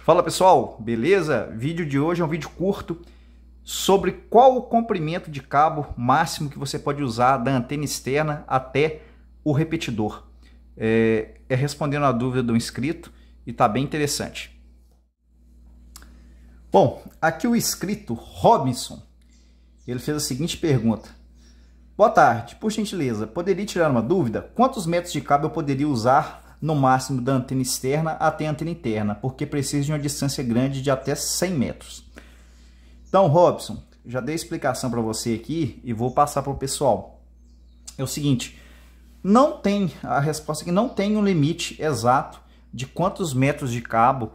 Fala pessoal, beleza? Vídeo de hoje é um vídeo curto sobre qual o comprimento de cabo máximo que você pode usar da antena externa até o repetidor. É respondendo a dúvida do inscrito e tá bem interessante. Bom, aqui o inscrito Robinson, ele fez a seguinte pergunta. Boa tarde, por gentileza, poderia tirar uma dúvida? Quantos metros de cabo eu poderia usar no máximo da antena externa até a antena interna, porque precisa de uma distância grande de até 100 metros. Então, Robson, já dei a explicação para você aqui e vou passar para o pessoal. É o seguinte, a resposta aqui não tem um limite exato de quantos metros de cabo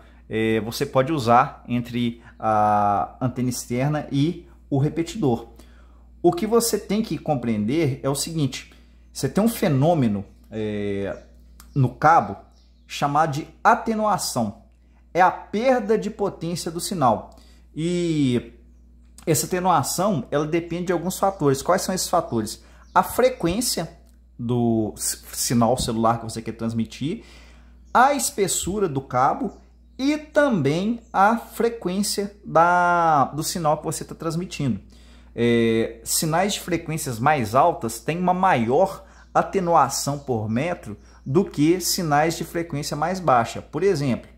você pode usar entre a antena externa e o repetidor. O que você tem que compreender é o seguinte, você tem um fenômeno no cabo chamado de atenuação. É a perda de potência do sinal. E essa atenuação, ela depende de alguns fatores. Quais são esses fatores? A frequência do sinal celular que você quer transmitir, a espessura do cabo e também a frequência do sinal que você está transmitindo. Sinais de frequências mais altas têm uma maior atenuação por metro do que sinais de frequência mais baixa. Por exemplo,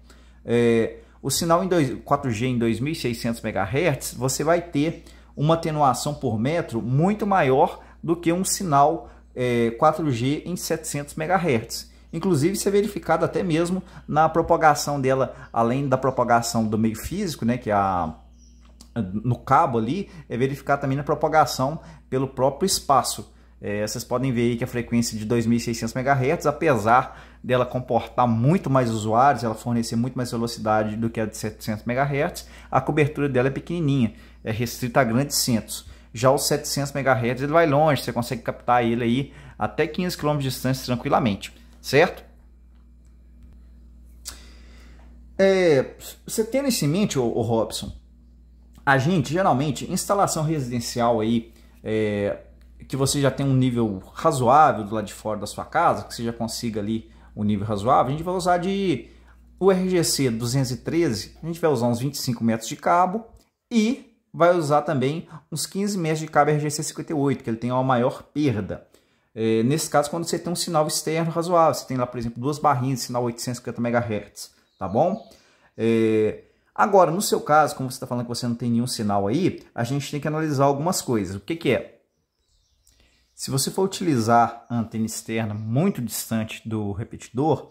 o sinal 4G em 2600 MHz, você vai ter uma atenuação por metro muito maior do que um sinal 4G em 700 MHz. Inclusive, isso é verificado até mesmo na propagação dela, além da propagação do meio físico, né, que é no cabo ali, é verificado também na propagação pelo próprio espaço. Vocês podem ver aí que a frequência de 2600 MHz, apesar dela comportar muito mais usuários, ela fornecer muito mais velocidade do que a de 700 MHz, a cobertura dela é pequenininha, é restrita a grandes centros. Já os 700 MHz ele vai longe, você consegue captar ele aí até 15 km de distância tranquilamente, certo? Você tendo isso em mente, o Robson, a gente geralmente, instalação residencial aí, que você já tem um nível razoável do lado de fora da sua casa, que você já consiga ali um nível razoável, a gente vai usar o RGC 213, a gente vai usar uns 25 metros de cabo e vai usar também uns 15 metros de cabo RGC 58, que ele tem uma maior perda. Nesse caso, quando você tem um sinal externo razoável, você tem lá, por exemplo, duas barrinhas de sinal 850 MHz, tá bom? Agora, no seu caso, como você está falando que você não tem nenhum sinal aí, a gente tem que analisar algumas coisas. O que é? Se você for utilizar a antena externa muito distante do repetidor,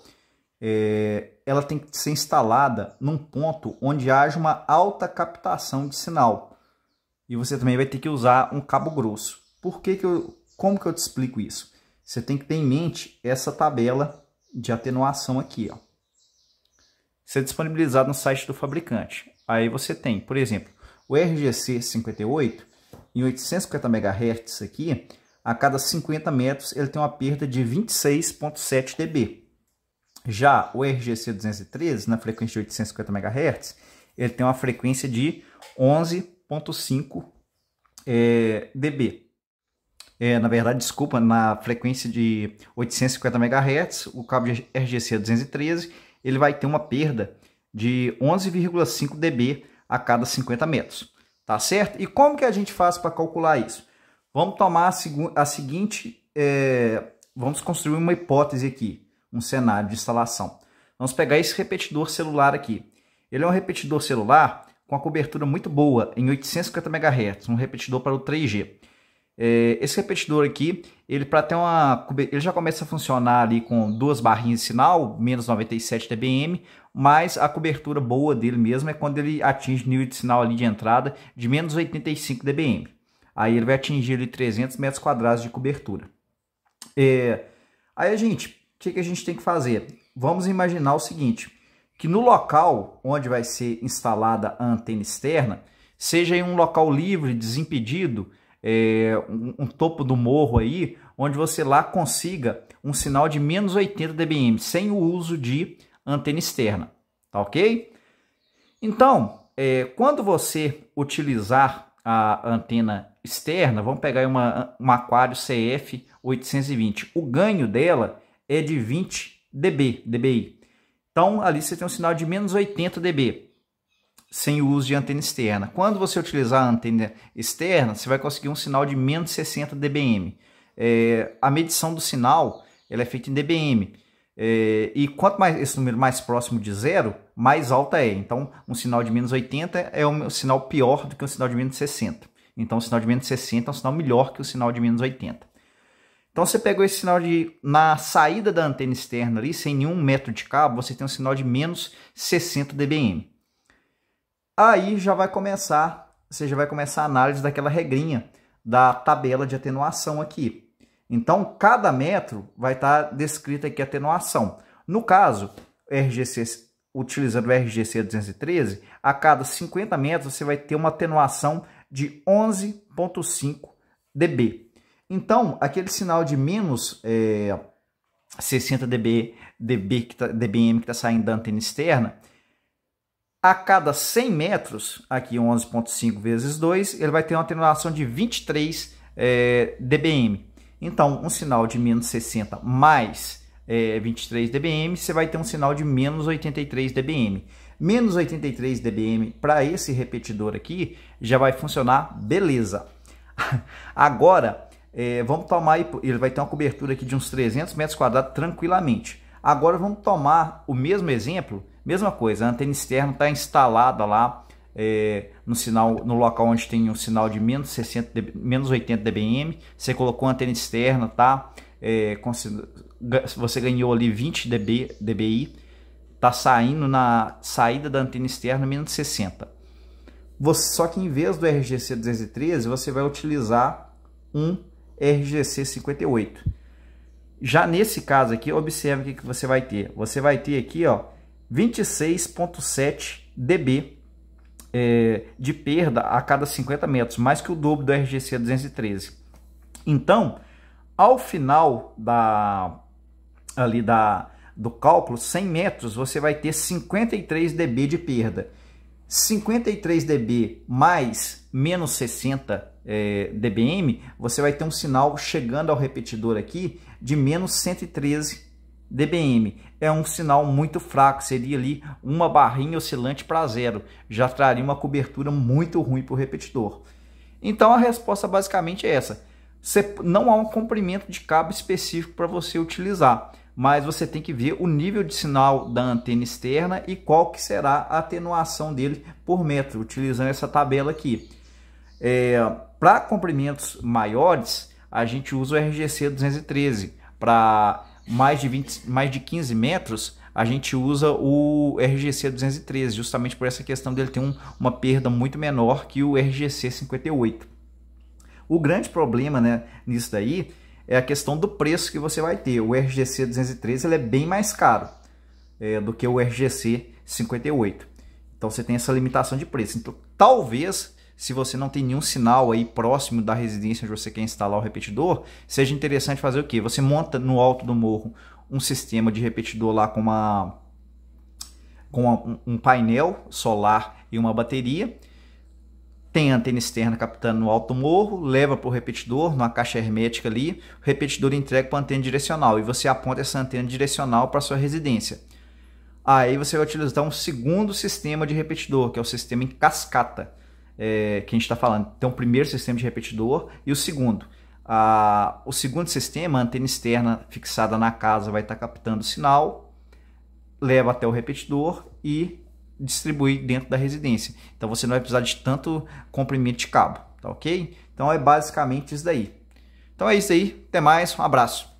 ela tem que ser instalada num ponto onde haja uma alta captação de sinal. E você também vai ter que usar um cabo grosso. Como que eu te explico isso? Você tem que ter em mente essa tabela de atenuação aqui, ó. Isso é disponibilizado no site do fabricante. Aí você tem, por exemplo, o RGC 58 em 850 MHz aqui, a cada 50 metros ele tem uma perda de 26,7 dB. Já o RGC 213, na frequência de 850 MHz, ele tem uma frequência de 11,5 dB. Na verdade, desculpa, na frequência de 850 MHz, o cabo de RGC 213, ele vai ter uma perda de 11,5 dB a cada 50 metros. Tá certo? E como que a gente faz para calcular isso? Vamos tomar a seguinte, vamos construir uma hipótese aqui, um cenário de instalação. Vamos pegar esse repetidor celular aqui. Ele é um repetidor celular com a cobertura muito boa, em 850 MHz, um repetidor para o 3G. Esse repetidor aqui, ele já começa a funcionar ali com duas barrinhas de sinal, menos 97 dBm, mas a cobertura boa dele mesmo é quando ele atinge nível de sinal ali de entrada de menos 85 dBm. Aí ele vai atingir ali 300 metros quadrados de cobertura. Aí o que a gente tem que fazer? Vamos imaginar o seguinte, que no local onde vai ser instalada a antena externa, seja em um local livre, desimpedido, um topo do morro aí, onde você lá consiga um sinal de menos 80 dBm, sem o uso de antena externa, tá ok? Então, quando você utilizar a antena externa, vamos pegar uma Aquário CF820, o ganho dela é de 20 dBi. Então, ali você tem um sinal de menos 80 dB. sem o uso de antena externa. Quando você utilizar a antena externa, você vai conseguir um sinal de menos 60 dBm. A medição do sinal ela é feita em dBm. E quanto mais esse número mais próximo de zero, mais alta é. Então, um sinal de menos 80 é um sinal pior do que um sinal de menos 60. Então, o sinal de menos 60 é um sinal melhor que o sinal de menos 80. Então, você pegou esse sinal na saída da antena externa ali, sem nenhum metro de cabo, você tem um sinal de menos 60 dBm. Aí você já vai começar a análise daquela regrinha da tabela de atenuação aqui. Então, cada metro vai estar descrita aqui a atenuação. No caso, utilizando o RGC 213, a cada 50 metros você vai ter uma atenuação de 11,5 dB. Então, aquele sinal de menos 60 dBm que está saindo da antena externa, a cada 100 metros, aqui 11,5 vezes 2, ele vai ter uma atenuação de 23 dBm. Então, um sinal de menos 60 mais 23 dBm, você vai ter um sinal de menos 83 dBm. Menos 83 dBm para esse repetidor aqui já vai funcionar beleza. Agora, vamos tomar, ele vai ter uma cobertura aqui de uns 300 metros quadrados tranquilamente. Agora vamos tomar o mesmo exemplo, mesma coisa, a antena externa está instalada lá no local onde tem um sinal de menos 80 dBm, você colocou a antena externa, tá? Você ganhou ali 20 dBi, tá saindo na saída da antena externa menos 60. Só que em vez do RGC 213, você vai utilizar um RGC 58. Já nesse caso aqui, observe o que você vai ter. Você vai ter aqui, ó, 26,7 dB de perda a cada 50 metros, mais que o dobro do RGC 213. Então, ao final do cálculo, 100 metros, você vai ter 53 dB de perda. 53 dB mais menos 60 dBm, você vai ter um sinal chegando ao repetidor aqui de menos 113 dBm. É um sinal muito fraco, seria ali uma barrinha oscilante para zero, já traria uma cobertura muito ruim para o repetidor. Então a resposta basicamente é essa. Não há um comprimento de cabo específico para você utilizar, mas você tem que ver o nível de sinal da antena externa e qual que será a atenuação dele por metro, utilizando essa tabela aqui. Para comprimentos maiores, a gente usa o RGC 213. Para mais de 15 metros, a gente usa o RGC 213, justamente por essa questão dele ter uma perda muito menor que o RGC 58. O grande problema, né, nisso daí é a questão do preço que você vai ter. O RGC 213 ele é bem mais caro do que o RGC 58. Então você tem essa limitação de preço. Então, talvez, se você não tem nenhum sinal aí próximo da residência onde você quer instalar o repetidor, seja interessante fazer o quê? Você monta no alto do morro um sistema de repetidor lá com um painel solar e uma bateria. Tem a antena externa captando no alto do morro, leva para o repetidor, numa caixa hermética ali, o repetidor entrega para a antena direcional e você aponta essa antena direcional para a sua residência. Aí você vai utilizar um segundo sistema de repetidor, que é o sistema em cascata, que a gente está falando. Tem o primeiro sistema de repetidor e o segundo. O segundo sistema, a antena externa fixada na casa, vai estar captando o sinal, leva até o repetidor e distribui dentro da residência. Então você não vai precisar de tanto comprimento de cabo, tá ok? Então é basicamente isso daí. Então é isso aí, até mais, um abraço.